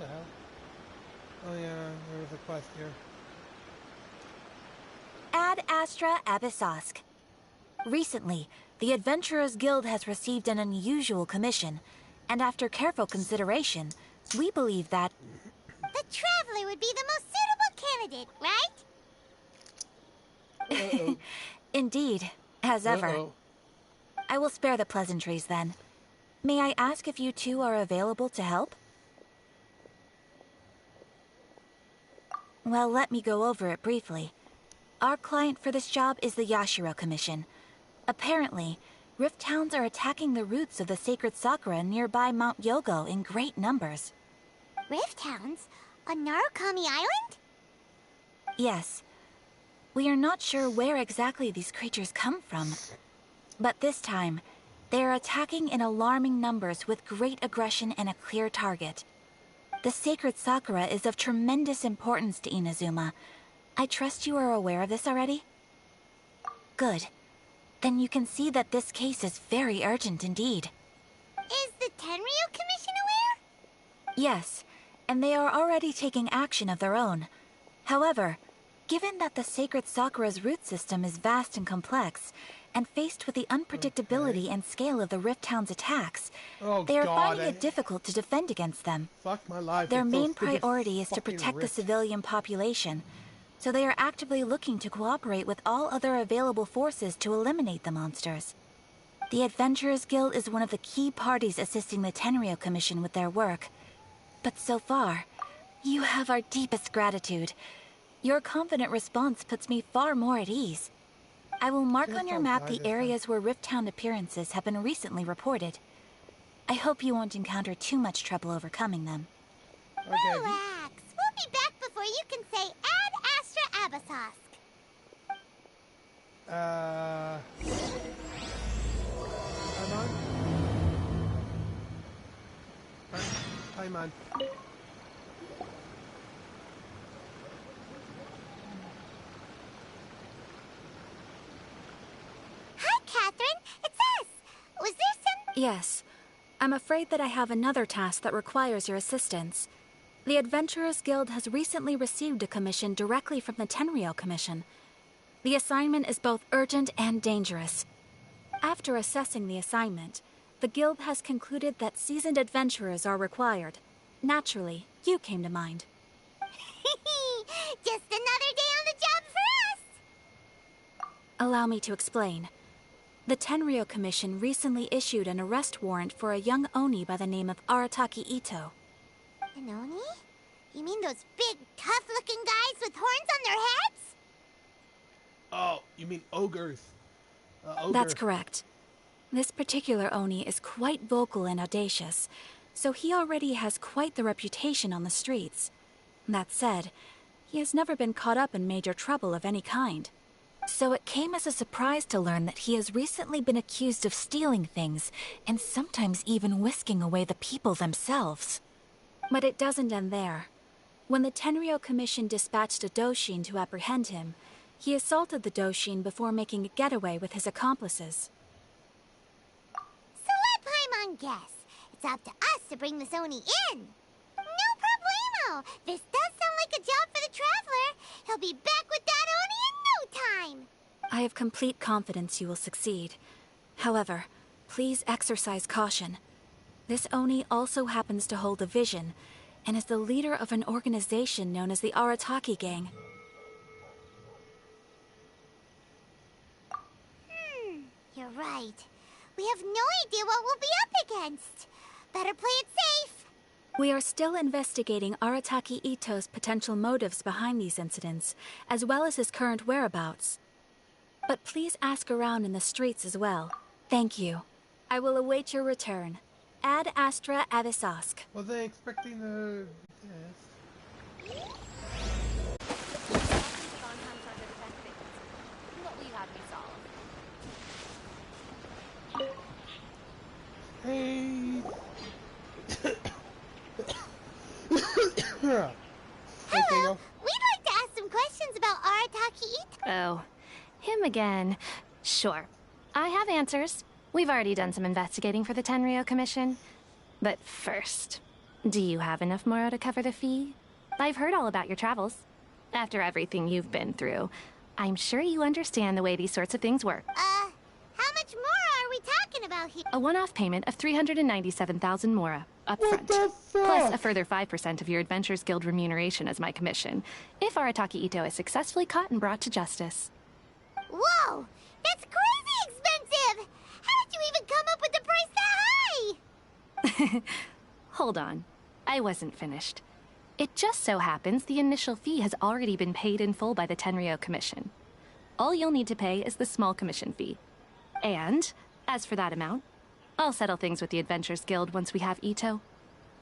the hell? Oh yeah, there was a quest here. Ad Astra Abyssosque. Recently, the Adventurers Guild has received an unusual commission, and after careful consideration, we believe that... The Traveler would be the most suitable candidate, right? Indeed, as ever. I will spare the pleasantries then. May I ask if you two are available to help? Well, let me go over it briefly. Our client for this job is the Yashiro Commission. Apparently, Rift Hounds are attacking the roots of the sacred sakura nearby Mount Yogo in great numbers. Rift Hounds? On Narukami Island? Yes. We are not sure where exactly these creatures come from. But this time, they are attacking in alarming numbers with great aggression and a clear target. The sacred sakura is of tremendous importance to Inazuma. I trust you are aware of this already? Good. Then you can see that this case is very urgent indeed. Is the Tenryou Commission aware? Yes, and they are already taking action of their own. However, given that the sacred sakura's root system is vast and complex, and faced with the unpredictability and scale of the Rift Hound's attacks, they are finding it difficult to defend against them. Fuck my life. Their main priority is to protect the civilian population, so they are actively looking to cooperate with all other available forces to eliminate the monsters. The Adventurers Guild is one of the key parties assisting the Tenryou Commission with their work. But so far, you have our deepest gratitude. Your confident response puts me far more at ease. I will mark on your map the areas where Rift Hound appearances have been recently reported. I hope you won't encounter too much trouble overcoming them. Okay. Relax. We'll be back before you can say Ad Astra Abyssosque. Hi, man. Hi, Catherine. It's us. Was there some... Yes. I'm afraid that I have another task that requires your assistance. The Adventurers Guild has recently received a commission directly from the Tenryou Commission. The assignment is both urgent and dangerous. After assessing the assignment, the Guild has concluded that seasoned adventurers are required. Naturally, you came to mind. Just another day on the job for us! Allow me to explain. The Tenryou Commission recently issued an arrest warrant for a young Oni by the name of Arataki Itto. An Oni? You mean those big, tough-looking guys with horns on their heads? Oh, you mean ogres. Ogre. That's correct. This particular Oni is quite vocal and audacious, so he already has quite the reputation on the streets. That said, he has never been caught up in major trouble of any kind. So it came as a surprise to learn that he has recently been accused of stealing things, and sometimes even whisking away the people themselves. But it doesn't end there. When the Tenryou Commission dispatched a Doshin to apprehend him, he assaulted the Doshin before making a getaway with his accomplices. So let Paimon guess. It's up to us to bring this Oni in. No problemo. This does sound like a job for the Traveler. He'll be back with that Oni in no time. I have complete confidence you will succeed. However, please exercise caution. This Oni also happens to hold a vision, and is the leader of an organization known as the Arataki Gang. You're right. We have no idea what we'll be up against. Better play it safe. We are still investigating Arataki Itto's potential motives behind these incidents, as well as his current whereabouts. But please ask around in the streets as well. Thank you. I will await your return. Ad Astra Abyssosque. Was I expecting the... Yes. Hey. Hello. We'd like to ask some questions about Arataki Itto. Oh, him again. Sure. I have answers. We've already done some investigating for the Tenryou Commission. But first, Do you have enough Moro to cover the fee? I've heard all about your travels. After everything you've been through, I'm sure you understand the way these sorts of things work. How much more are we talking about here? A one-off payment of 397,000 Mora, upfront. Plus a further 5% of your Adventures Guild remuneration as my commission, if Arataki Itto is successfully caught and brought to justice. Whoa! That's crazy expensive! How did you even come up with the price that high? Hold on. I wasn't finished. It just so happens the initial fee has already been paid in full by the Tenryou Commission. All you'll need to pay is the small commission fee. And, as for that amount, I'll settle things with the Adventures Guild once we have Itto.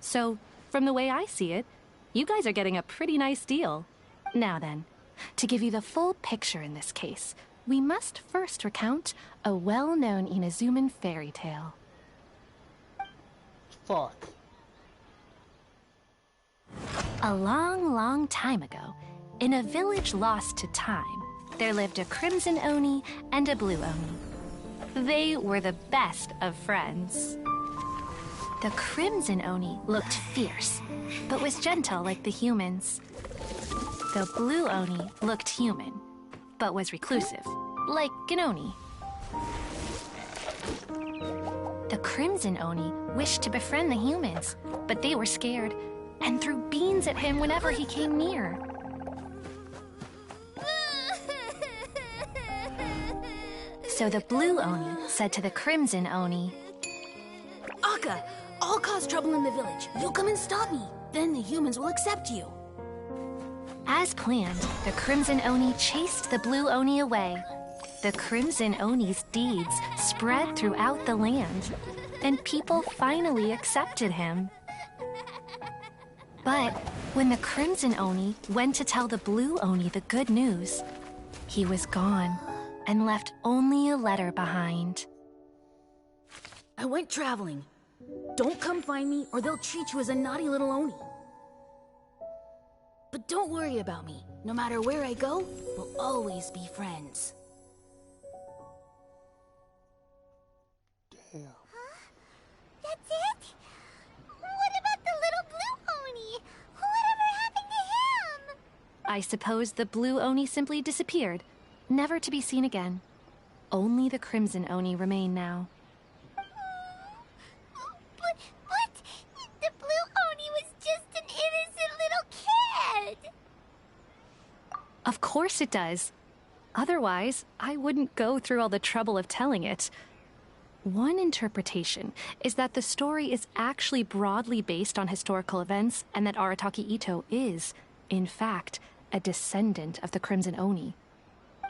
So, from the way I see it, you guys are getting a pretty nice deal. Now then, to give you the full picture in this case, we must first recount a well-known Inazuman fairy tale. Fuck. A long, long time ago, in a village lost to time, there lived a Crimson Oni and a Blue Oni. They were the best of friends. The Crimson Oni looked fierce, but was gentle like the humans. The Blue Oni looked human, but was reclusive, like an Oni. The Crimson Oni wished to befriend the humans, but they were scared and threw beans at him whenever he came near. So the Blue Oni said to the Crimson Oni, Akka, I'll cause trouble in the village. You'll come and stop me. Then the humans will accept you. As planned, the Crimson Oni chased the Blue Oni away. The Crimson Oni's deeds spread throughout the land, and people finally accepted him. But when the Crimson Oni went to tell the Blue Oni the good news, he was gone and left only a letter behind. I went traveling. Don't come find me or they'll treat you as a naughty little Oni. But don't worry about me. No matter where I go, we'll always be friends. Damn. That's it? What about the little Blue Oni? Whatever happened to him? I suppose the Blue Oni simply disappeared, never to be seen again. Only the Crimson Oni remain now. But the Blue Oni was just an innocent little kid. Of course it does. Otherwise, I wouldn't go through all the trouble of telling it. One interpretation is that the story is actually broadly based on historical events and that Arataki Itto is, in fact, a descendant of the Crimson Oni.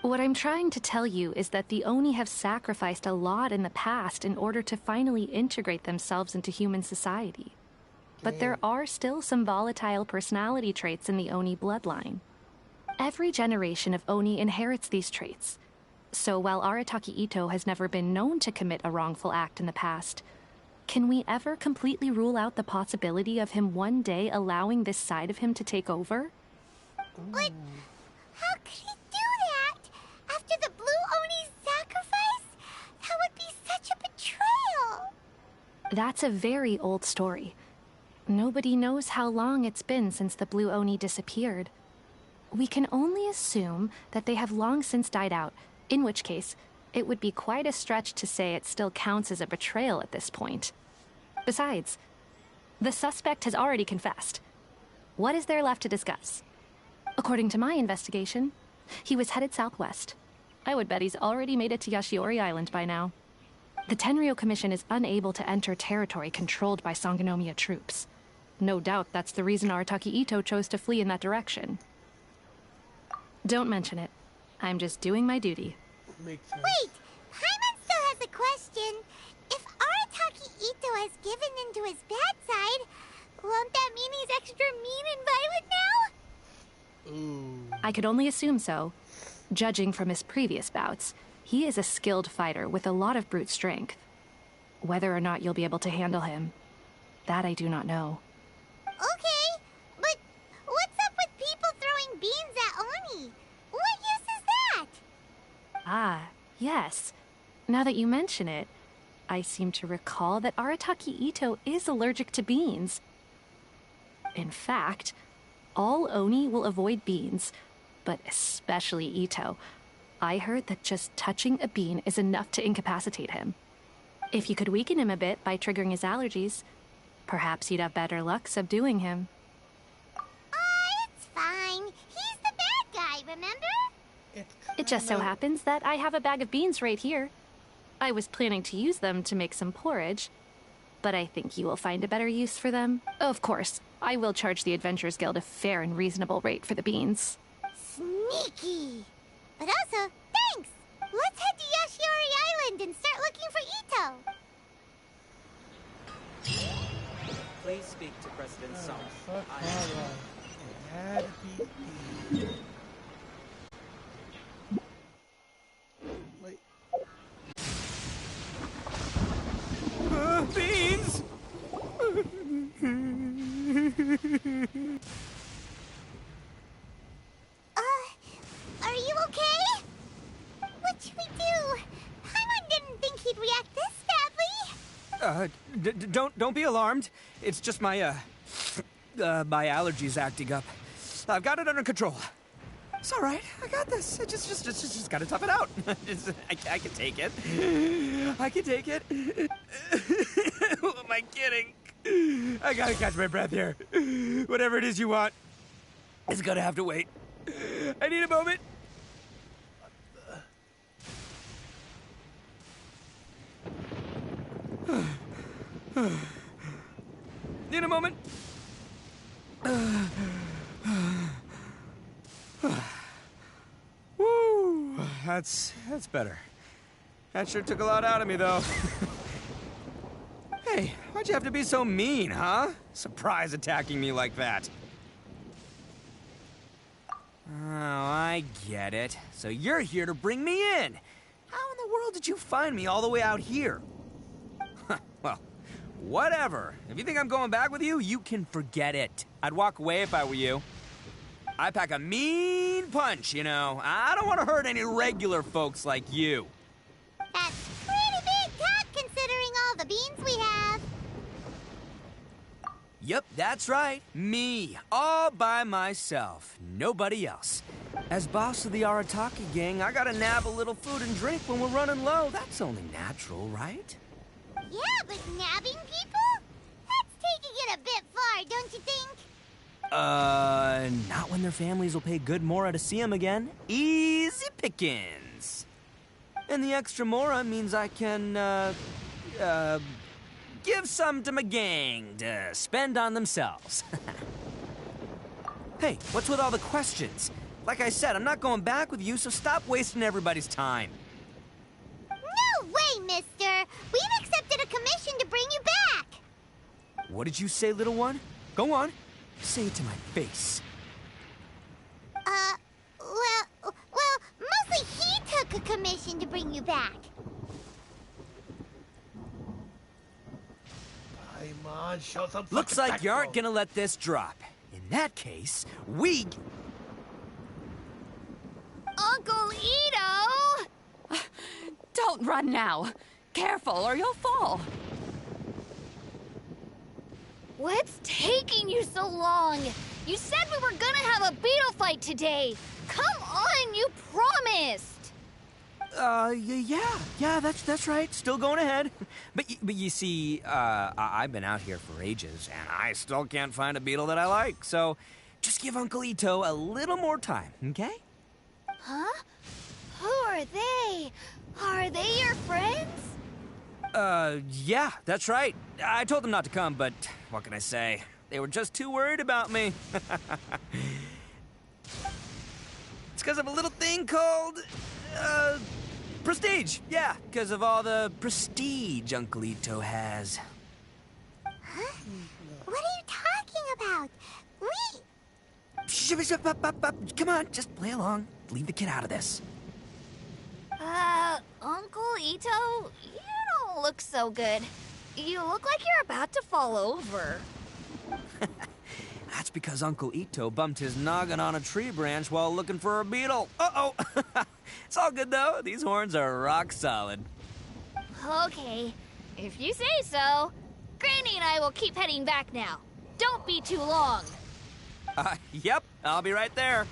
What I'm trying to tell you is that the Oni have sacrificed a lot in the past in order to finally integrate themselves into human society. But there are still some volatile personality traits in the Oni bloodline. Every generation of Oni inherits these traits. So while Arataki Itto has never been known to commit a wrongful act in the past, can we ever completely rule out the possibility of him one day allowing this side of him to take over? But how could he do that? After the Blue Oni's sacrifice? That would be such a betrayal. That's a very old story. Nobody knows how long it's been since the Blue Oni disappeared. We can only assume that they have long since died out, in which case, it would be quite a stretch to say it still counts as a betrayal at this point. Besides, the suspect has already confessed. What is there left to discuss? According to my investigation, he was headed southwest. I would bet he's already made it to Yashiori Island by now. The Tenryou Commission is unable to enter territory controlled by Sangonomiya troops. No doubt that's the reason Arataki Itto chose to flee in that direction. Don't mention it. I'm just doing my duty. Makes sense. Wait, Paimon still has a question. If Arataki Itto has given in to his bad side, won't that mean he's extra mean and violent now? Ooh. I could only assume so. Judging from his previous bouts, he is a skilled fighter with a lot of brute strength. Whether or not you'll be able to handle him, that I do not know. Okay, but what's up with people throwing beans at Oni? What use is that? Ah, yes. Now that you mention it, I seem to recall that Arataki Itto is allergic to beans. In fact, all Oni will avoid beans, but especially Itto. I heard that just touching a bean is enough to incapacitate him. If you could weaken him a bit by triggering his allergies, perhaps you'd have better luck subduing him. It's fine. He's the bad guy, remember? It just so happens that I have a bag of beans right here. I was planning to use them to make some porridge, but I think you will find a better use for them. Of course, I will charge the Adventurers Guild a fair and reasonable rate for the beans. Sneaky. But also, thanks! Let's head to Yashiori Island and start looking for Itto. Please speak to President Song. Fuck Hara. It had to be. Wait. Beans! Are you okay? What should we do? Paimon didn't think he'd react this badly. Don't be alarmed. It's just my, my allergies acting up. I've got it under control. It's all right. I got this. I just gotta tough it out. I can take it. I can take it. Who am I kidding? I gotta catch my breath here. Whatever it is you want, it's gonna have to wait. I need a moment. Need a moment. Woo! That's better. That sure took a lot out of me, though. Hey, why'd you have to be so mean, huh? Surprise attacking me like that. Oh, I get it. So you're here to bring me in. How in the world did you find me all the way out here? Well, whatever. If you think I'm going back with you, you can forget it. I'd walk away if I were you. I pack a mean punch, you know. I don't want to hurt any regular folks like you. That's pretty big talk considering all the beans we have. Yep, that's right. Me. All by myself. Nobody else. As boss of the Arataki gang, I gotta nab a little food and drink when we're running low. That's only natural, right? Yeah, but nabbing people? That's taking it a bit far, don't you think? Not when their families will pay good mora to see them again. Easy pickings. And the extra mora means I can, give some to my gang to spend on themselves. Hey, what's with all the questions? Like I said, I'm not going back with you, so stop wasting everybody's time. No way, mister! We've accepted a commission to bring you back! What did you say, little one? Go on. Say it to my face. Well, mostly he took a commission to bring you back. Paimon, show some Looks like you aren't gonna let this drop. In that case, we... Uncle Itto! Don't run now. Careful or you'll fall. What's taking you so long? You said we were gonna have a beetle fight today. Come on, you promised. Yeah, that's right. Still going ahead. But you see, I've been out here for ages, and I still can't find a beetle that I like. So, just give Uncle Itto a little more time, okay? Huh? Who are they? Are they your friends? Yeah, that's right. I told them not to come, but what can I say? They were just too worried about me. It's because of a little thing called, prestige. Yeah, because of all the prestige Uncle Itto has. Huh? What are you talking about? Come on, just play along. Leave the kid out of this. Uncle Itto, you don't look so good. You look like you're about to fall over. That's because Uncle Itto bumped his noggin on a tree branch while looking for a beetle. Uh-oh. It's all good, though. These horns are rock solid. Okay, if you say so. Granny and I will keep heading back now. Don't be too long. Yep, I'll be right there.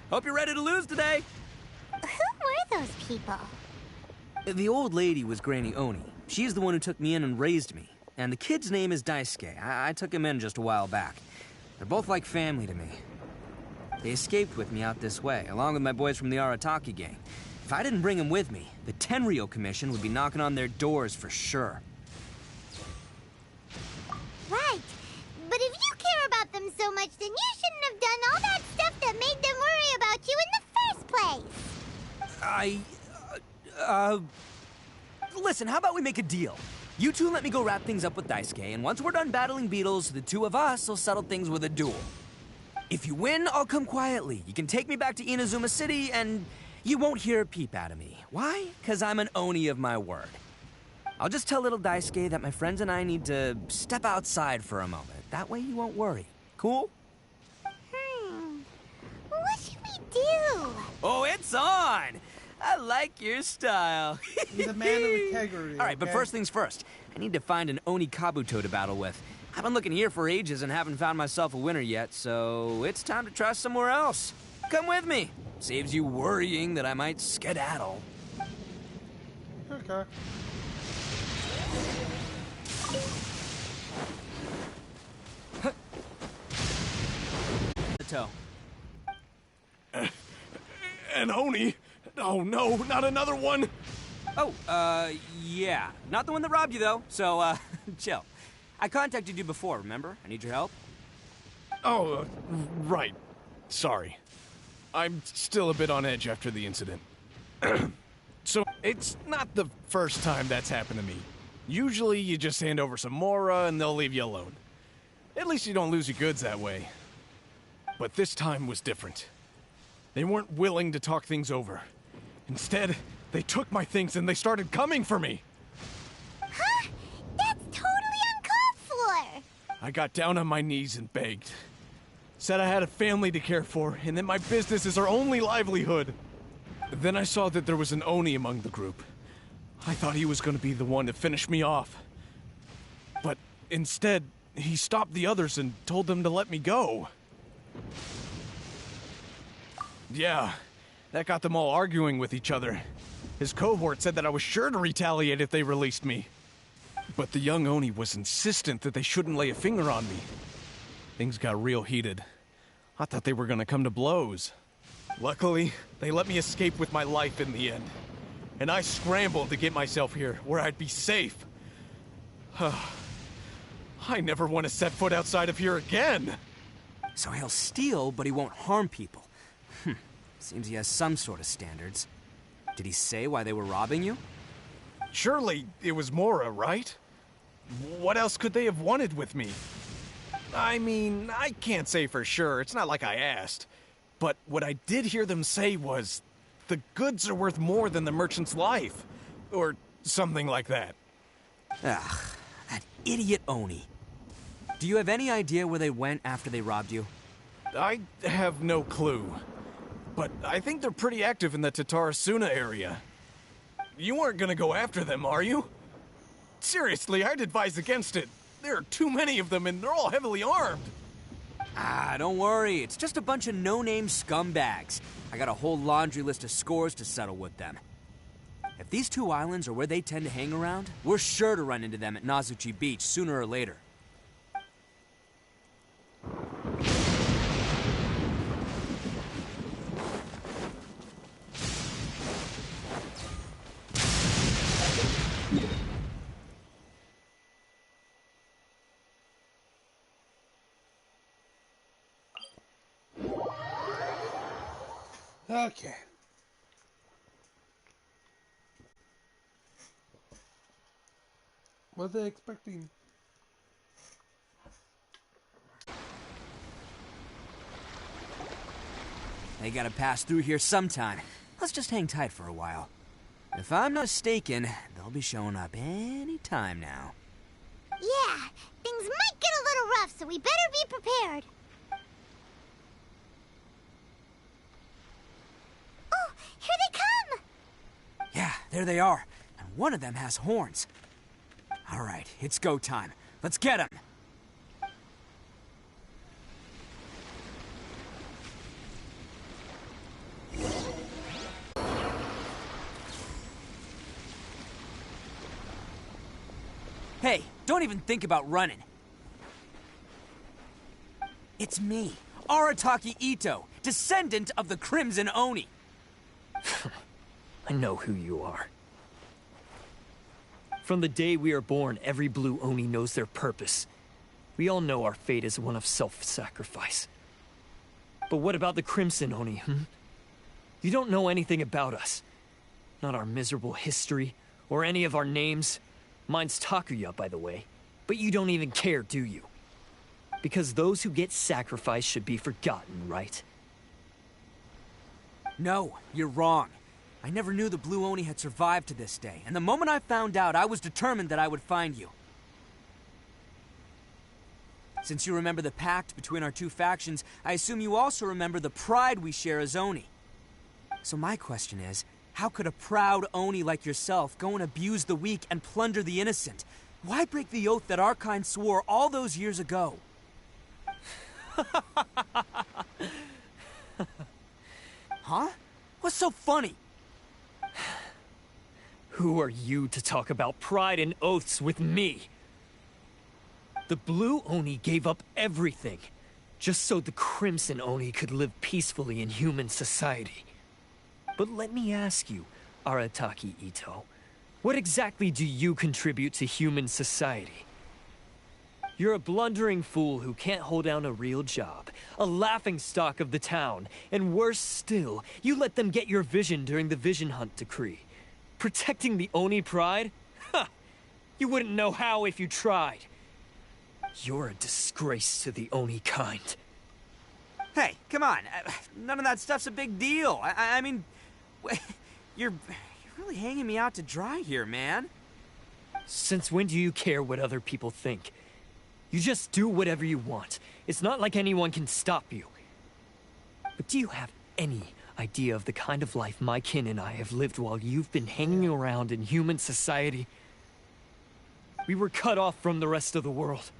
Hope you're ready to lose today. Who were those people? The old lady was Granny Oni. She's the one who took me in and raised me. And the kid's name is Daisuke. I took him in just a while back. They're both like family to me. They escaped with me out this way, along with my boys from the Arataki gang. If I didn't bring them with me, the Tenryou Commission would be knocking on their doors for sure. Right. But if you care about them so much, then you shouldn't have done all that stuff that made them worry about you in the first place. Listen, how about we make a deal? You two let me go wrap things up with Daisuke, and once we're done battling beetles, the two of us will settle things with a duel. If you win, I'll come quietly. You can take me back to Inazuma City, and you won't hear a peep out of me. Why? Because I'm an Oni of my word. I'll just tell little Daisuke that my friends and I need to step outside for a moment. That way you won't worry. Cool? What should we do? Oh, it's on! I like your style. He's a man of integrity. All right, but okay? first things first. I need to find an Oni Kabuto to battle with. I've been looking here for ages and haven't found myself a winner yet, so it's time to try somewhere else. Come with me. Saves you worrying that I might skedaddle. Okay. The toe. An Oni? Oh no, not another one! Oh, yeah. Not the one that robbed you, though, so, chill. I contacted you before, remember? I need your help. Oh, right. Sorry. I'm still a bit on edge after the incident. So, it's not the first time that's happened to me. Usually, you just hand over some Mora and they'll leave you alone. At least you don't lose your goods that way. But this time was different. They weren't willing to talk things over. Instead, they took my things and they started coming for me. Huh? That's totally uncalled for. I got down on my knees and begged. Said I had a family to care for and that my business is our only livelihood. Then I saw that there was an Oni among the group. I thought he was going to be the one to finish me off. But instead, he stopped the others and told them to let me go. Yeah, that got them all arguing with each other. His cohort said that I was sure to retaliate if they released me. But the young Oni was insistent that they shouldn't lay a finger on me. Things got real heated. I thought they were gonna come to blows. Luckily, they let me escape with my life in the end. And I scrambled to get myself here, where I'd be safe. I never want to set foot outside of here again! So he'll steal, but he won't harm people. Seems he has some sort of standards. Did he say why they were robbing you? Surely it was Mora, right? What else could they have wanted with me? I mean, I can't say for sure. It's not like I asked. But what I did hear them say was, the goods are worth more than the merchant's life. Or something like that. Ugh, that idiot Oni. Do you have any idea where they went after they robbed you? I have no clue. But I think they're pretty active in the Tatarasuna area. You weren't gonna go after them, are you? Seriously, I'd advise against it. There are too many of them and they're all heavily armed. Ah, don't worry. It's just a bunch of no-name scumbags. I got a whole laundry list of scores to settle with them. If these two islands are where they tend to hang around, we're sure to run into them at Nazuchi Beach sooner or later. Okay. What are they expecting? They gotta pass through here sometime. Let's just hang tight for a while. If I'm not mistaken, they'll be showing up any time now. Yeah, things might get a little rough, so we better be prepared. Oh, here they come! Yeah, there they are. And one of them has horns. All right, it's go time. Let's get him. Hey, don't even think about running. It's me, Arataki Itto, descendant of the Crimson Oni. I know who you are. From the day we are born, every Blue Oni knows their purpose. We all know our fate is one of self-sacrifice. But what about the Crimson Oni, You don't know anything about us. Not our miserable history, or any of our names. Mine's Takuya, by the way. But you don't even care, do you? Because those who get sacrificed should be forgotten, right? No, you're wrong. I never knew the Blue Oni had survived to this day, and the moment I found out, I was determined that I would find you. Since you remember the pact between our two factions, I assume you also remember the pride we share as Oni. So my question is, how could a proud Oni like yourself go and abuse the weak and plunder the innocent? Why break the oath that our kind swore all those years ago? Huh? What's so funny? Who are you to talk about pride and oaths with me? The Blue Oni gave up everything, just so the Crimson Oni could live peacefully in human society. But let me ask you, Arataki Itto, what exactly do you contribute to human society? You're a blundering fool who can't hold down a real job, a laughingstock of the town, and worse still, you let them get your vision during the Vision Hunt decree. Protecting the Oni pride? Ha! You wouldn't know how if you tried. You're a disgrace to the Oni kind. Hey, come on. None of that stuff's a big deal. I mean, you're really hanging me out to dry here, man. Since when do you care what other people think? You just do whatever you want. It's not like anyone can stop you. But do you have any idea of the kind of life my kin and I have lived while you've been hanging around in human society? We were cut off from the rest of the world.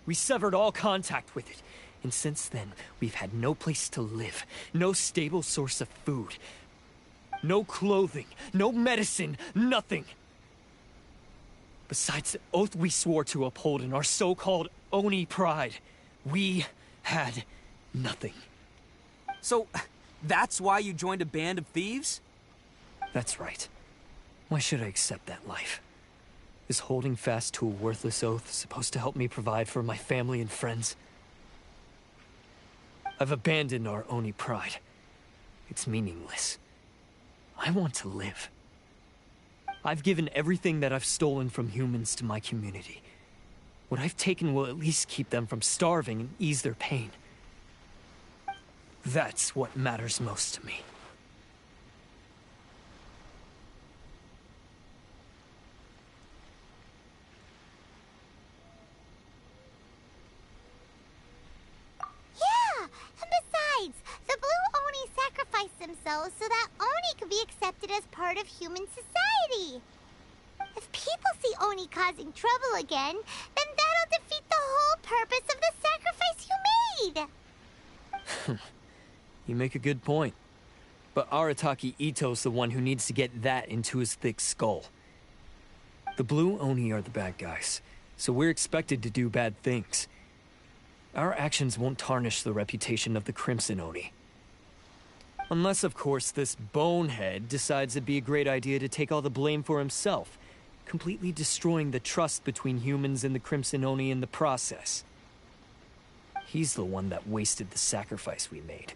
We severed all contact with it. And since then, we've had no place to live, no stable source of food, no clothing, no medicine, nothing. Besides the oath we swore to uphold in our so-called Oni pride, we had nothing. So, that's why you joined a band of thieves? That's right. Why should I accept that life? Is holding fast to a worthless oath supposed to help me provide for my family and friends? I've abandoned our Oni pride. It's meaningless. I want to live. I've given everything that I've stolen from humans to my community. What I've taken will at least keep them from starving and ease their pain. That's what matters most to me. Yeah, and besides, the Blue Oni sacrificed themselves so that Oni could be accepted as part of human society. If people see Oni causing trouble again, then that'll defeat the whole purpose of the sacrifice you made. You make a good point. But Arataki Itto's the one who needs to get that into his thick skull. The Blue Oni are the bad guys, so we're expected to do bad things. Our actions won't tarnish the reputation of the Crimson Oni. Unless, of course, this bonehead decides it'd be a great idea to take all the blame for himself, completely destroying the trust between humans and the Crimson Oni in the process. He's the one that wasted the sacrifice we made.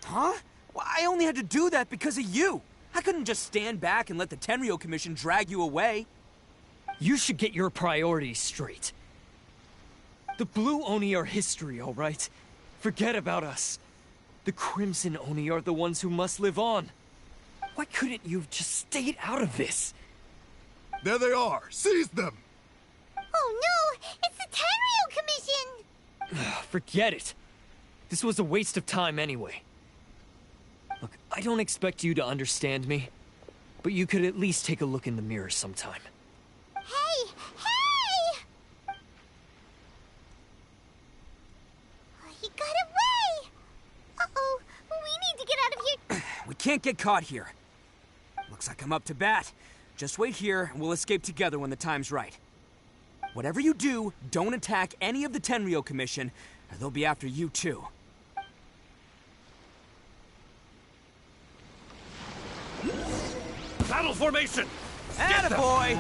Huh? Well, I only had to do that because of you. I couldn't just stand back and let the Tenryou Commission drag you away. You should get your priorities straight. The Blue Oni are history, all right? Forget about us. The Crimson Oni are the ones who must live on. Why couldn't you have just stayed out of this? There they are! Seize them! Oh no! It's the Tenryou Commission! Forget it. This was a waste of time anyway. Look, I don't expect you to understand me, but you could at least take a look in the mirror sometime. Hey! Hey! He got away! Uh-oh, we need to get out of here. We can't get caught here. Looks like I'm up to bat. Just wait here, and we'll escape together when the time's right. Whatever you do, don't attack any of the Tenryou Commission, or they'll be after you too. Battle formation! Attaboy!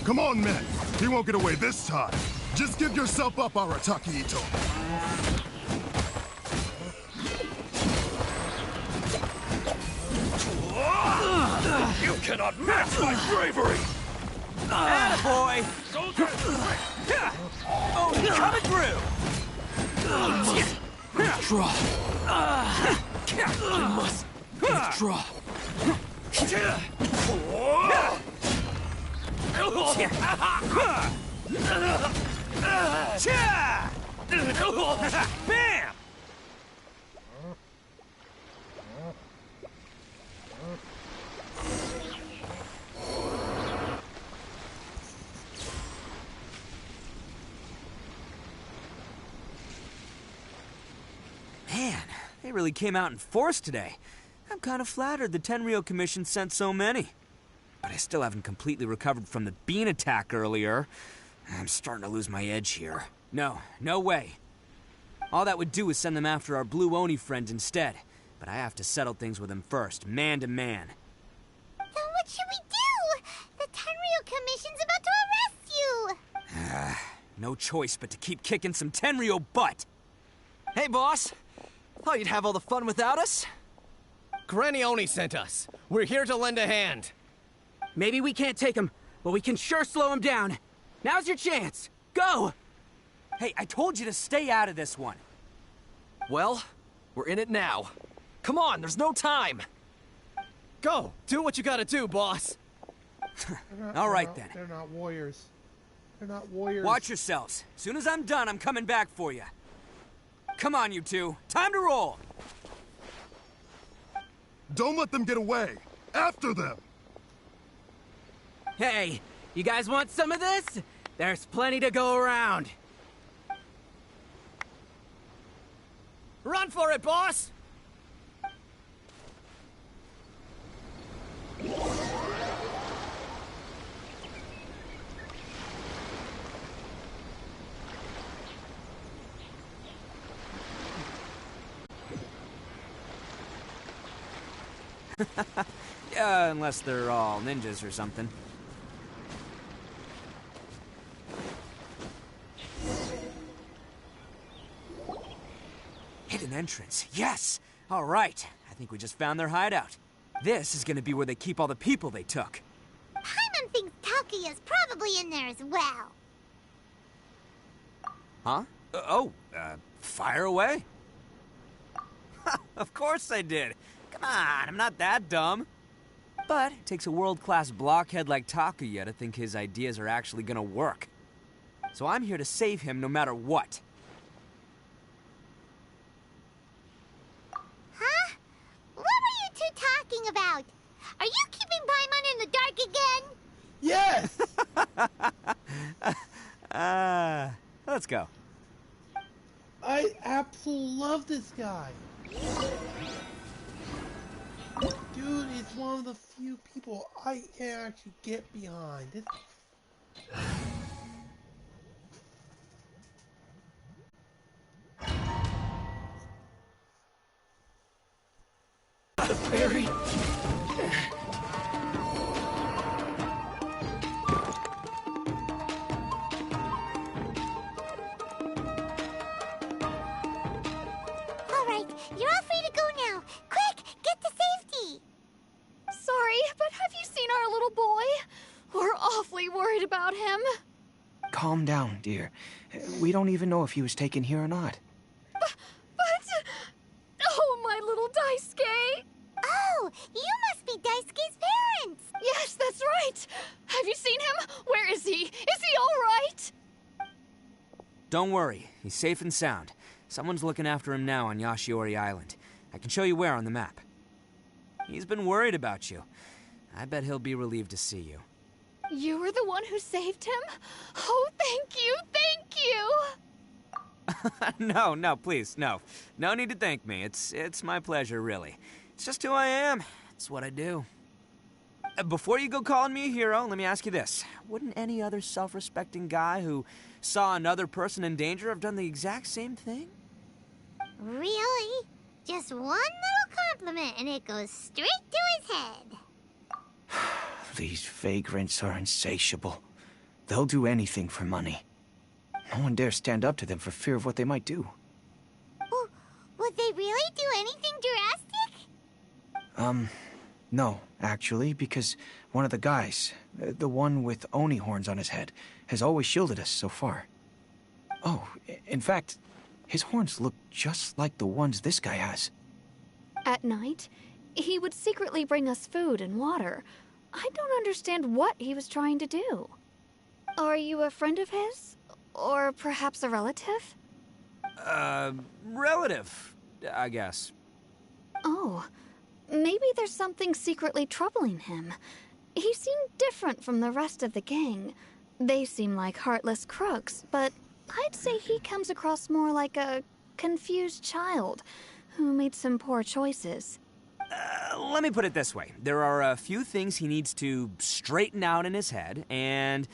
Come on, men. He won't get away this time. Just give yourself up, Arataki Itto. You cannot match my bravery! Attaboy! Oh, he's coming through! Withdraw. You must withdraw. Bam! Man, they really came out in force today. I'm kind of flattered the Tenryou Commission sent so many. But I still haven't completely recovered from the bean attack earlier. I'm starting to lose my edge here. No way. All that would do is send them after our Blue Oni friend instead. But I have to settle things with him first, man to man. Then what should we do? The Tenryou Commission's about to arrest you! No choice but to keep kicking some Tenryou butt. Hey, boss. Thought you'd have all the fun without us? Granny Oni sent us. We're here to lend a hand. Maybe we can't take him, but we can sure slow him down. Now's your chance. Go! Hey, I told you to stay out of this one. Well, we're in it now. Come on, there's no time. Go! Do what you gotta do, boss! All right, then. They're not warriors. They're not warriors. Watch yourselves. As soon as I'm done, I'm coming back for you. Come on, you two. Time to roll! Don't let them get away. After them. Hey, you guys want some of this? There's plenty to go around. Run for it, boss! Yeah, unless they're all ninjas or something. Hidden entrance. Yes! All right. I think we just found their hideout. This is gonna be where they keep all the people they took. Paimon thinks Takuya's probably in there as well. Huh? Fire away. Of course I did. Come on, I'm not that dumb. But it takes a world-class blockhead like Takuya to think his ideas are actually gonna work. So I'm here to save him no matter what. Huh? What were you two talking about? Are you keeping Paimon in the dark again? Yes! Let's go. I absolutely love this guy. Dude is one of the few people I can actually get behind. This... Barry. All right, you're all free to go now. Quick, get to safety. Sorry, but have you seen our little boy? We're awfully worried about him. Calm down, dear. We don't even know if he was taken here or not. But... Oh, my little Daisuke! Oh, you must be Daisuke's parents. Yes, that's right. Have you seen him? Where is he? Is he all right? Don't worry, he's safe and sound. Someone's looking after him now on Yashiori Island. I can show you where on the map. He's been worried about you. I bet he'll be relieved to see you. You were the one who saved him? Oh, thank you, thank you! No, no, please, no. No need to thank me. It's my pleasure, really. It's just who I am. It's what I do. Before you go calling me a hero, let me ask you this. Wouldn't any other self-respecting guy who saw another person in danger have done the exact same thing? Really? Just one little compliment and it goes straight to his head. These vagrants are insatiable. They'll do anything for money. No one dares stand up to them for fear of what they might do. Well, would they really do anything drastic? No, actually, because one of the guys, the one with Oni horns on his head, has always shielded us so far. Oh, in fact, his horns look just like the ones this guy has. At night, he would secretly bring us food and water. I don't understand what he was trying to do. Are you a friend of his? Or perhaps a relative? Relative, I guess. Oh, maybe there's something secretly troubling him. He seemed different from the rest of the gang. They seem like heartless crooks, but I'd say he comes across more like a confused child who made some poor choices. Let me put it this way. There are a few things he needs to straighten out in his head, and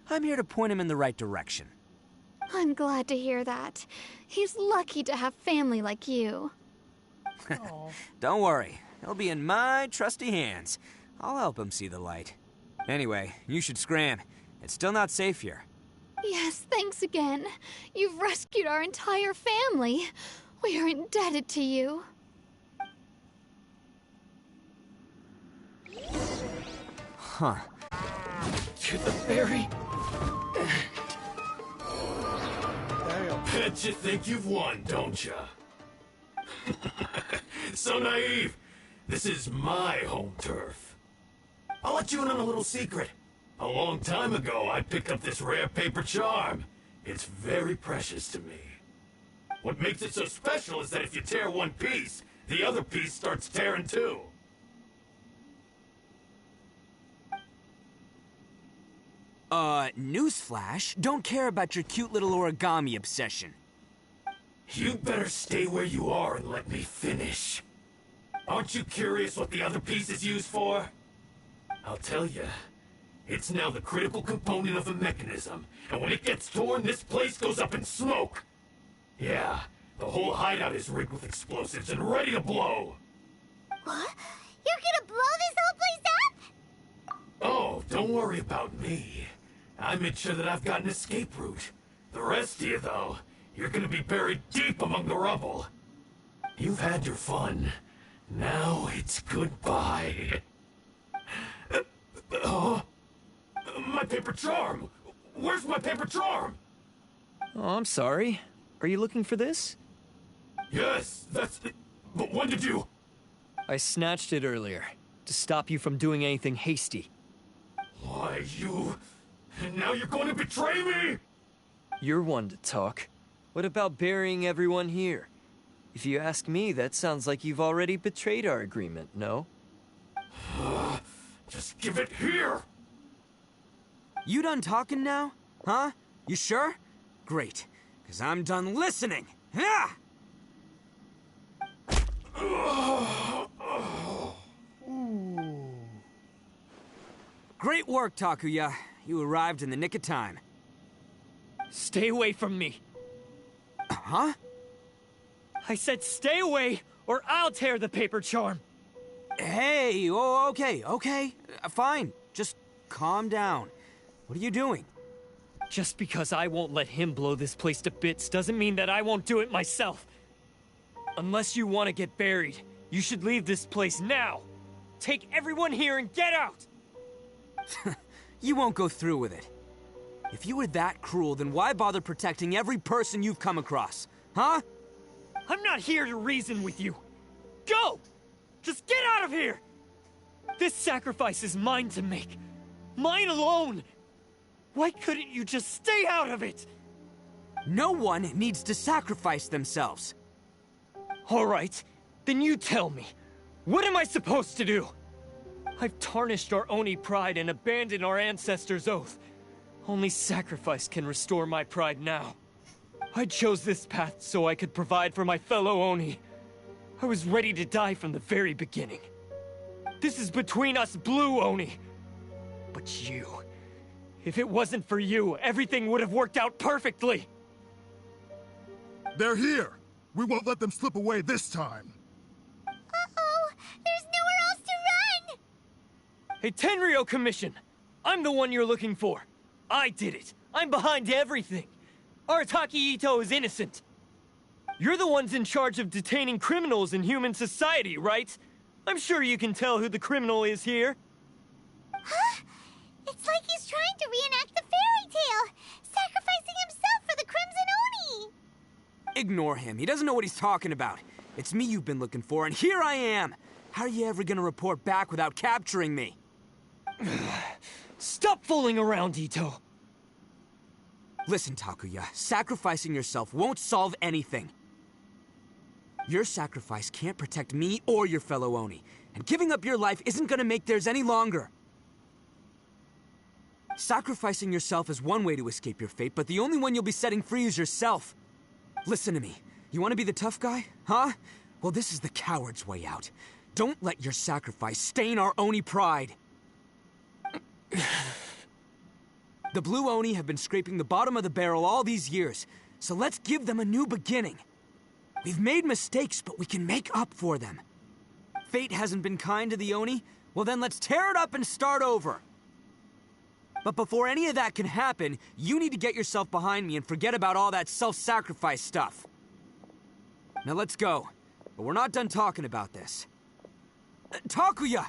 I'm here to point him in the right direction. I'm glad to hear that. He's lucky to have family like you. Don't worry. He'll be in my trusty hands. I'll help him see the light. Anyway, you should scram. It's still not safe here. Yes, thanks again. You've rescued our entire family. We are indebted to you. Huh. To the ferry? Bet you think you've won, don't ya? So naive. This is my home turf. I'll let you in on a little secret. A long time ago, I picked up this rare paper charm. It's very precious to me. What makes it so special is that if you tear one piece, the other piece starts tearing too. Newsflash, don't care about your cute little origami obsession. You better stay where you are and let me finish. Aren't you curious what the other piece is used for? I'll tell you. It's now the critical component of the mechanism, and when it gets torn, this place goes up in smoke. Yeah, the whole hideout is rigged with explosives and ready to blow. What? You're gonna blow this whole place up? Oh, don't worry about me. I made sure that I've got an escape route. The rest of you, though, you're gonna be buried deep among the rubble. You've had your fun. Now it's goodbye. My paper charm! Where's my paper charm? Oh, I'm sorry. Are you looking for this? Yes, that's it. But when did you... I snatched it earlier, to stop you from doing anything hasty. Why, you... And now you're going to betray me? You're one to talk. What about burying everyone here? If you ask me, that sounds like you've already betrayed our agreement, no? Just give it here! You done talking now? Huh? You sure? Great, because I'm done listening. Ah! Great work, Takuya. You arrived in the nick of time. Stay away from me. Huh? I said stay away, or I'll tear the paper charm. Hey, oh, okay. Fine. Just calm down. What are you doing? Just because I won't let him blow this place to bits doesn't mean that I won't do it myself. Unless you want to get buried, you should leave this place now. Take everyone here and get out! You won't go through with it. If you were that cruel, then why bother protecting every person you've come across? Huh? I'm not here to reason with you. Go! Just get out of here! This sacrifice is mine to make. Mine alone! Why couldn't you just stay out of it? No one needs to sacrifice themselves. All right, then you tell me. What am I supposed to do? I've tarnished our Oni pride and abandoned our ancestors' oath. Only sacrifice can restore my pride now. I chose this path so I could provide for my fellow Oni. I was ready to die from the very beginning. This is between us Blue Oni. But you... if it wasn't for you, everything would have worked out perfectly! They're here! We won't let them slip away this time! Uh-oh! There's nowhere else to run! Hey, Tenryou Commission! I'm the one you're looking for. I did it. I'm behind everything. Arataki Itto is innocent. You're the ones in charge of detaining criminals in human society, right? I'm sure you can tell who the criminal is here. Huh? It's like he's trying to reenact the fairy tale, sacrificing himself for the Crimson Oni! Ignore him. He doesn't know what he's talking about. It's me you've been looking for, and here I am! How are you ever gonna report back without capturing me? Stop fooling around, Itto! Listen, Takuya, sacrificing yourself won't solve anything. Your sacrifice can't protect me or your fellow Oni, and giving up your life isn't gonna make theirs any longer. Sacrificing yourself is one way to escape your fate, but the only one you'll be setting free is yourself. Listen to me. You want to be the tough guy? Huh? Well, this is the coward's way out. Don't let your sacrifice stain our Oni pride. The Blue Oni have been scraping the bottom of the barrel all these years, so let's give them a new beginning. We've made mistakes, but we can make up for them. Fate hasn't been kind to the Oni? Well then let's tear it up and start over. But before any of that can happen, you need to get yourself behind me and forget about all that self-sacrifice stuff. Now let's go. But we're not done talking about this. Takuya!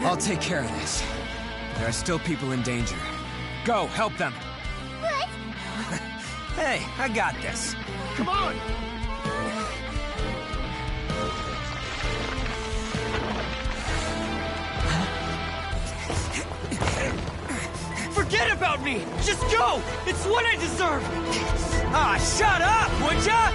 I'll take care of this. There are still people in danger. Go, help them. What? Hey, I got this. Come on! Forget about me! Just go! It's what I deserve! Ah, shut up, would ya?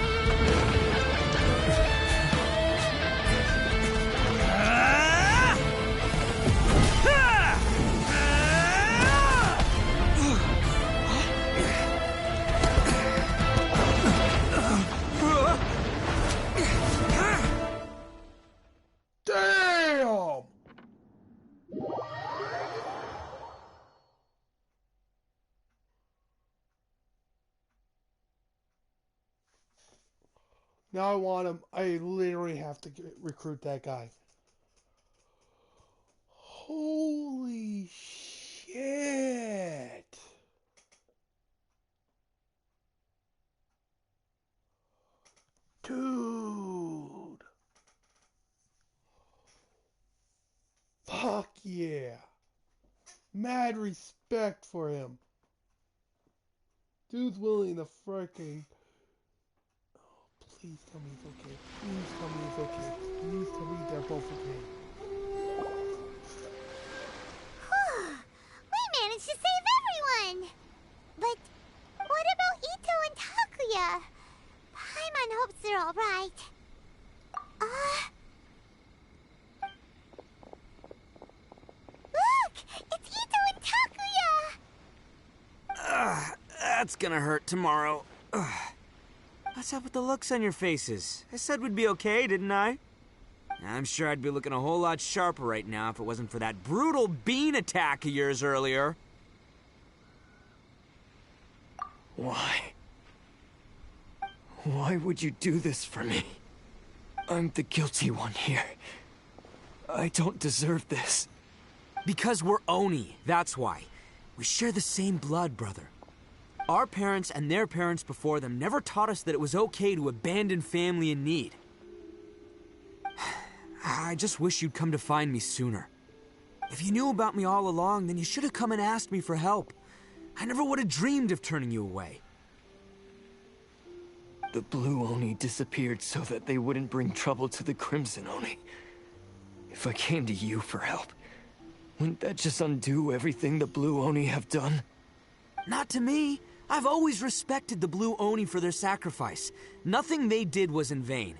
Damn! Now I want him. I literally have to recruit that guy. Holy shit! Dude! Fuck yeah! Mad respect for him. Dude's willing to freaking... Please tell me it's okay. Please tell me it's okay. Please tell me they're both okay. We managed to save everyone! But what about Itto and Takuya? Paimon hopes they're alright. Look! It's Itto and Takuya! That's gonna hurt tomorrow. What's up with the looks on your faces? I said we'd be okay, didn't I? I'm sure I'd be looking a whole lot sharper right now if it wasn't for that brutal bean attack of yours earlier. Why? Why would you do this for me? I'm the guilty one here. I don't deserve this. Because we're Oni, that's why. We share the same blood, brother. Our parents and their parents before them never taught us that it was okay to abandon family in need. I just wish you'd come to find me sooner. If you knew about me all along, then you should have come and asked me for help. I never would have dreamed of turning you away. The Blue Oni disappeared so that they wouldn't bring trouble to the Crimson Oni. If I came to you for help, wouldn't that just undo everything the Blue Oni have done? Not to me. I've always respected the Blue Oni for their sacrifice. Nothing they did was in vain.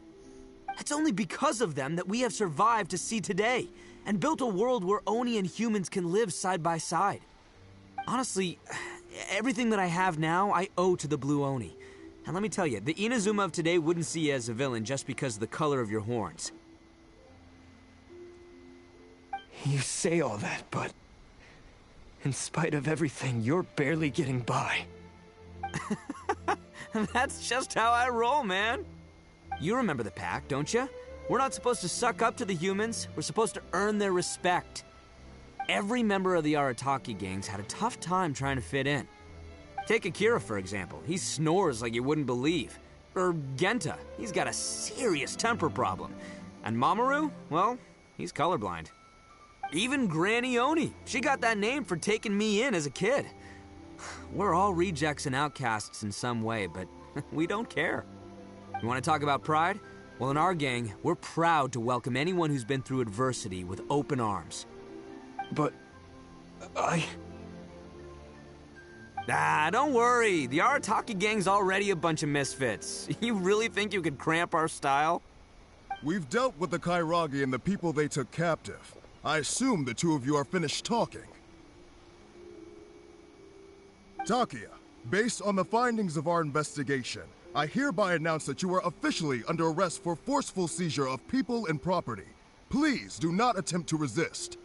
It's only because of them that we have survived to see today, and built a world where Oni and humans can live side by side. Honestly, everything that I have now, I owe to the Blue Oni. And let me tell you, the Inazuma of today wouldn't see you as a villain just because of the color of your horns. You say all that, but in spite of everything, you're barely getting by. That's just how I roll, man. You remember the pact, don't you? We're not supposed to suck up to the humans. We're supposed to earn their respect. Every member of the Arataki gangs had a tough time trying to fit in. Take Akira, for example. He snores like you wouldn't believe. Or Genta. He's got a serious temper problem. And Mamoru? Well, he's colorblind. Even Granny Oni. She got that name for taking me in as a kid. We're all rejects and outcasts in some way, but we don't care. You want to talk about pride? Well, in our gang, we're proud to welcome anyone who's been through adversity with open arms. But don't worry. The Arataki gang's already a bunch of misfits. You really think you could cramp our style? We've dealt with the Kairagi and the people they took captive. I assume the two of you are finished talking. Takuya, based on the findings of our investigation, I hereby announce that you are officially under arrest for forceful seizure of people and property. Please do not attempt to resist.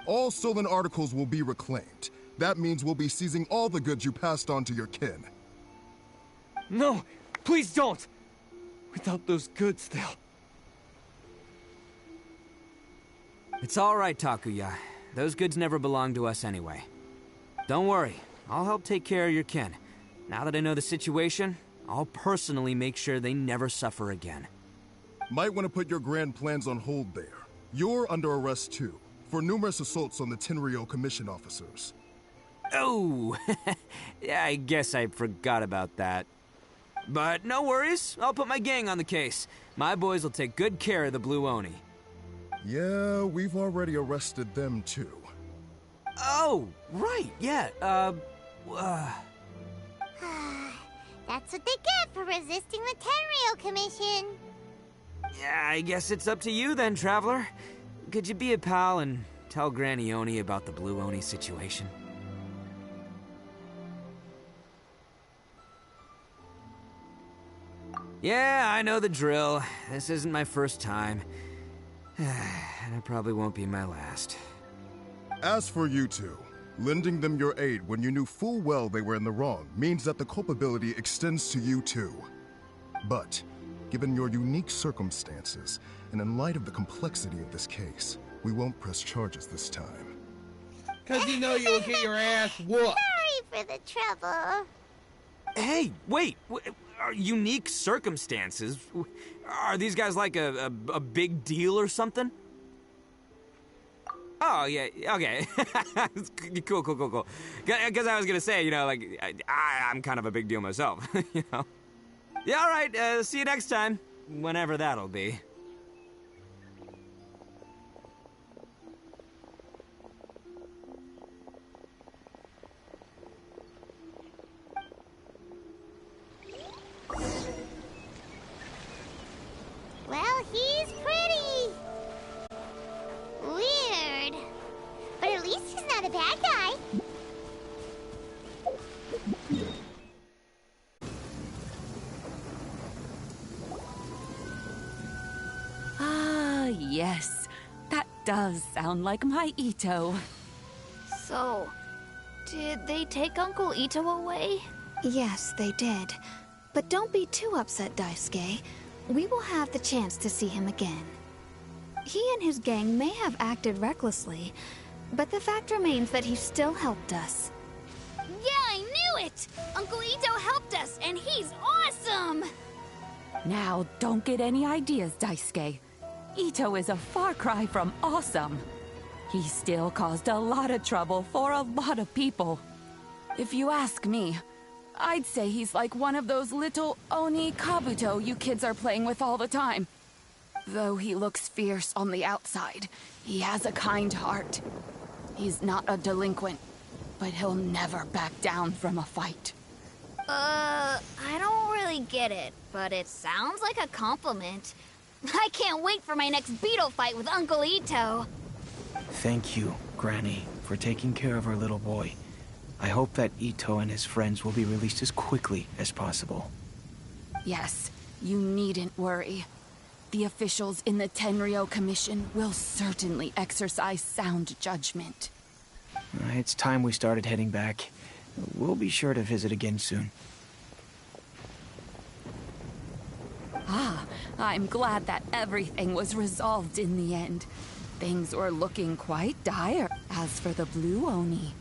All stolen articles will be reclaimed. That means we'll be seizing all the goods you passed on to your kin. no, please don't! Without those goods, they'll... It's all right, Takuya. Those goods never belonged to us anyway. Don't worry. I'll help take care of your kin. Now that I know the situation, I'll personally make sure they never suffer again. Might want to put your grand plans on hold there. You're under arrest too, for numerous assaults on the Tenryou Commission officers. Oh, yeah, I guess I forgot about that. But no worries, I'll put my gang on the case. My boys will take good care of the Blue Oni. Yeah, we've already arrested them too. Oh, right, yeah, That's what they get for resisting the Tenryou Commission. Yeah, I guess it's up to you then, Traveler. Could you be a pal and tell Granny Oni about the Blue Oni situation? Yeah, I know the drill. This isn't my first time. And it probably won't be my last. As for you two, lending them your aid when you knew full well they were in the wrong means that the culpability extends to you too. But, given your unique circumstances, and in light of the complexity of this case, we won't press charges this time. Cause you know you'll get your ass whooped. Sorry for the trouble. Hey, wait! Are unique circumstances? Are these guys like a big deal or something? Oh, yeah, okay. Cool. Because I was gonna say, you know, like, I'm kind of a big deal myself, you know? Yeah, all right, see you next time. Whenever that'll be. Well, he's pretty. Weird. But at least he's not a bad guy. Ah, yes. That does sound like my Itto. So, did they take Uncle Itto away? Yes, they did. But don't be too upset, Daisuke. We will have the chance to see him again. He and his gang may have acted recklessly, but the fact remains that he still helped us. Yeah, I knew it! Uncle Itto helped us, and he's awesome! Now, don't get any ideas, Daisuke. Itto is a far cry from awesome. He still caused a lot of trouble for a lot of people. If you ask me, I'd say he's like one of those little Oni Kabuto you kids are playing with all the time. Though he looks fierce on the outside, he has a kind heart. He's not a delinquent, but he'll never back down from a fight. I don't really get it, but it sounds like a compliment. I can't wait for my next beetle fight with Uncle Ito. Thank you, Granny, for taking care of our little boy. I hope that Ito and his friends will be released as quickly as possible. Yes, you needn't worry. The officials in the Tenryou Commission will certainly exercise sound judgment. It's time we started heading back. We'll be sure to visit again soon. Ah, I'm glad that everything was resolved in the end. Things were looking quite dire. As for the Blue Oni,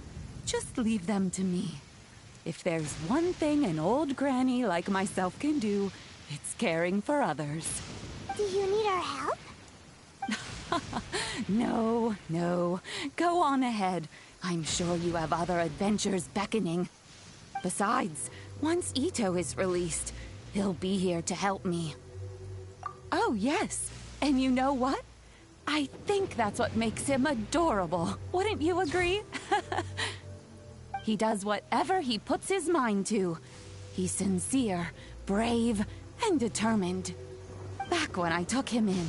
just leave them to me. If there's one thing an old granny like myself can do, it's caring for others. Do you need our help? No. Go on ahead. I'm sure you have other adventures beckoning. Besides, once Ito is released, he'll be here to help me. Oh, yes. And you know what? I think that's what makes him adorable. Wouldn't you agree? He does whatever he puts his mind to. He's sincere, brave, and determined. Back when I took him in,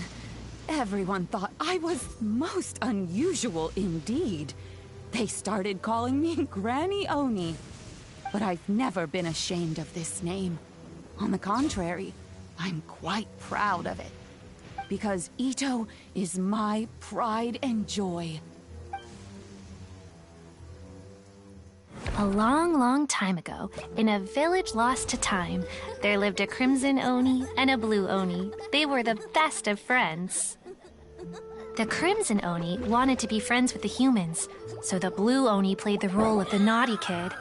everyone thought I was most unusual indeed. They started calling me Granny Oni. But I've never been ashamed of this name. On the contrary, I'm quite proud of it. Because Ito is my pride and joy. A long, long time ago, in a village lost to time, there lived a Crimson Oni and a Blue Oni. They were the best of friends. The Crimson Oni wanted to be friends with the humans, so the Blue Oni played the role of the naughty kid.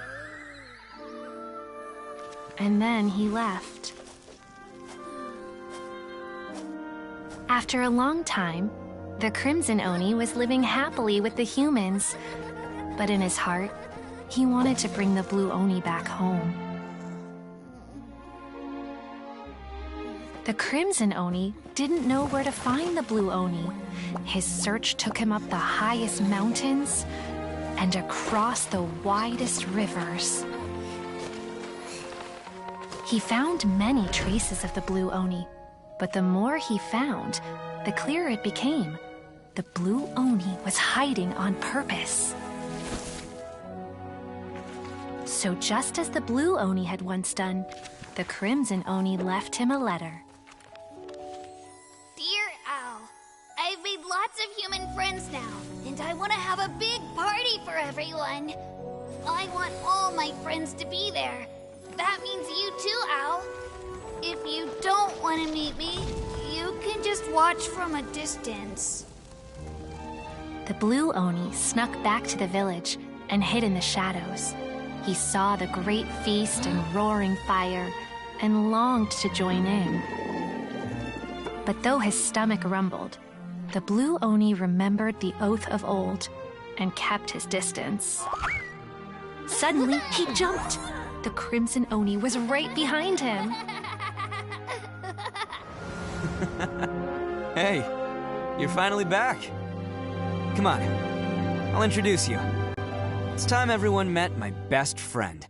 And then he left. After a long time, the Crimson Oni was living happily with the humans, but in his heart, he wanted to bring the Blue Oni back home. The Crimson Oni didn't know where to find the Blue Oni. His search took him up the highest mountains and across the widest rivers. He found many traces of the Blue Oni, but the more he found, the clearer it became. The Blue Oni was hiding on purpose. So just as the Blue Oni had once done, the Crimson Oni left him a letter. Dear Al, I've made lots of human friends now, and I want to have a big party for everyone. I want all my friends to be there. That means you too, Al. If you don't want to meet me, you can just watch from a distance. The Blue Oni snuck back to the village and hid in the shadows. He saw the great feast and roaring fire and longed to join in. But though his stomach rumbled, the Blue Oni remembered the oath of old and kept his distance. Suddenly, he jumped. The Crimson Oni was right behind him. Hey, you're finally back. Come on, I'll introduce you. It's time everyone met my best friend.